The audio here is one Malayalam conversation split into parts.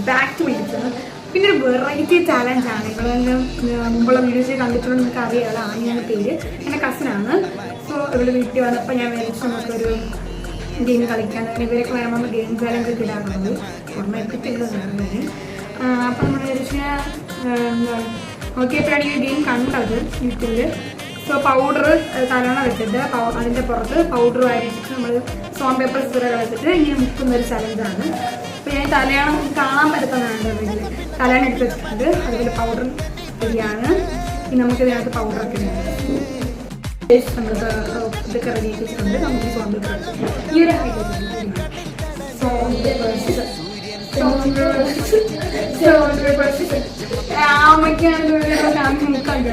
Back to medias. പിന്നെ ഒരു വെറൈറ്റി ചാലഞ്ചാണ്. ഇവിടെ മുമ്പുള്ള വീഡിയോസ് കണ്ടിട്ടുള്ള നിങ്ങൾക്ക് അറിയാമല്ലോ. ആനിയാണ് പേര്, എൻ്റെ കസിനാണ്. സോ ഇവിടെ വീട്ടിൽ വന്നപ്പോൾ ഞാൻ വിചാരിച്ചു നമുക്കൊരു ഗെയിം കളിക്കാൻ. ഇവരൊക്കെ വരുമ്പോൾ ഗെയിം ചാലഞ്ച് ഒക്കെ ഇടാറുള്ളത് ഓർമ്മയിപ്പിച്ചിട്ടുള്ളതാണ്. അപ്പം നമ്മൾ വിചാരിച്ചാൽ നോക്കിയപ്പോഴാണ് ഈ ഗെയിം കണ്ടത് യൂട്യൂബിൽ. സോ പൗഡർ തലവണ വെച്ചിട്ട് അതിൻ്റെ പുറത്ത് പൗഡർ വാരിച്ചിട്ട് നമ്മൾ സോൺ പേപ്പർ സിറ വെച്ചിട്ട് ഇങ്ങനെ മുക്കുന്നൊരു ചലഞ്ചാണ്. അപ്പോൾ ഞാൻ തലയാണം കാണാൻ പറ്റുന്നതാണ്. തലയാണ് എടുത്ത് വെച്ചിട്ടുണ്ട്. അതുപോലെ പൗഡർ ശരിയാണ്. ഇനി നമുക്കിതിനകത്ത് പൗഡറൊക്കെ നമ്മൾ ഇതൊക്കെ റെഡി ആക്കിയിട്ടുണ്ട്. നമുക്ക് സോൺ പേപ്പർ ഈ ഒരു അമ്മയ്ക്കാണ് മുക്കാണ്ട്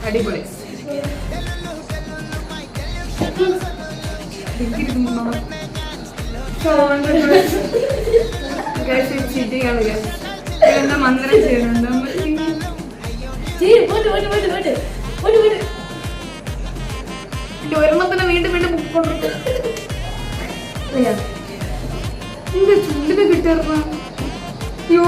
അടിപൊളി. എന്താ മന്ത്രം ചെയ്യണം? ഒരെണ്ണത്തിന് വീണ്ടും വീണ്ടും ബുക്ക് എന്താ ചുണ്ടിന് കിട്ടിയിരുന്ന? അയ്യോ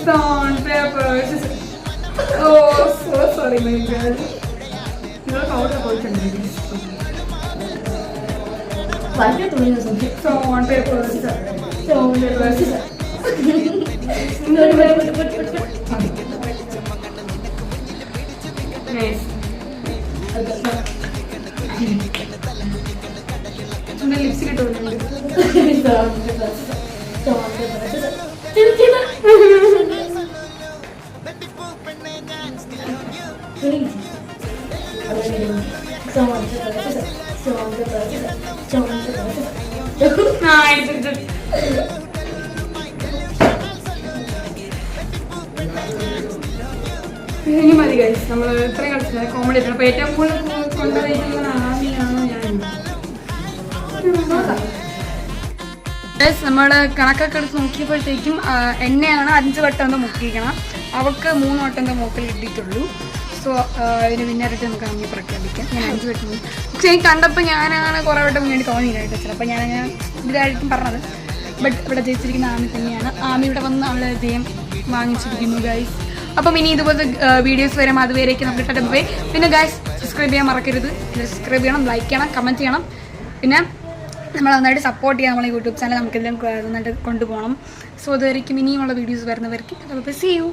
സോൺ papers. Oh so sorry my girl. നിങ്ങൾ പൗഡർ പോയിട്ടുണ്ടെങ്കിൽ സോൺ പേപ്പേഴ്സ്. സോൺ പേപ്പേഴ്സ് ലിപ്സ് കിട്ടുന്നുണ്ട്. ഇനി മതി ഗൈസ്. നമ്മൾ ഇത്രയും കളിച്ചില്ല, കോമഡി ആയിരുന്നു. അപ്പോൾ ഏറ്റവും കൂടുതൽ കൊണ്ടുപോയിട്ടുള്ള ആമിയാണ് ഞാൻ. നമ്മൾ കണക്കൊക്കെ എടുത്ത് നോക്കിയപ്പോഴത്തേക്കും എന്നെയാണ് 5 വട്ടം ഒന്ന് മുക്കിക്കണം. അവൾക്ക് 3 വട്ടം എൻ്റെ മൂക്കിൽ കിട്ടിയിട്ടുള്ളൂ. സോ അതിന് വിന്നറായിട്ട് നമുക്ക് അങ്ങനെ പ്രഖ്യാപിക്കാം. ഞാൻ 5 വട്ടം. പക്ഷെ എനിക്ക് കണ്ടപ്പോൾ ഞാനാണ് കുറേ വട്ടം വേണ്ടി തോന്നിയിട്ടായിട്ട് ചിലപ്പോൾ ഞാനങ്ങനെ ഇതായിരിക്കും പറഞ്ഞത്. ബട്ട് ഇവിടെ ജയിച്ചിരിക്കുന്ന ആമി തന്നെയാണ്. ആമി ഇവിടെ വന്ന് അവളെ ജയം വാങ്ങിച്ചിരിക്കുന്നു ഗൈസ്. അപ്പം ഇനി ഇതുപോലത്തെ വീഡിയോസ് വരും. അതുവരേക്ക് നമുക്ക് പോയി. പിന്നെ ഗൈസ് സബ്സ്ക്രൈബ് ചെയ്യാൻ മറക്കരുത്. സബ്സ്ക്രൈബ് ചെയ്യണം, ലൈക്ക് ചെയ്യണം, കമൻറ്റ് ചെയ്യണം. പിന്നെ നമ്മൾ നന്നായിട്ട് സപ്പോർട്ട് ചെയ്യാം. നമ്മളെ യൂട്യൂബ് ചാനൽ നമുക്കെല്ലാം നന്നായിട്ട് കൊണ്ടുപോകണം. സോ അതുവരേക്കും ഇനിയുമുള്ള വീഡിയോസ് വരുന്നവർക്ക് സീ യു.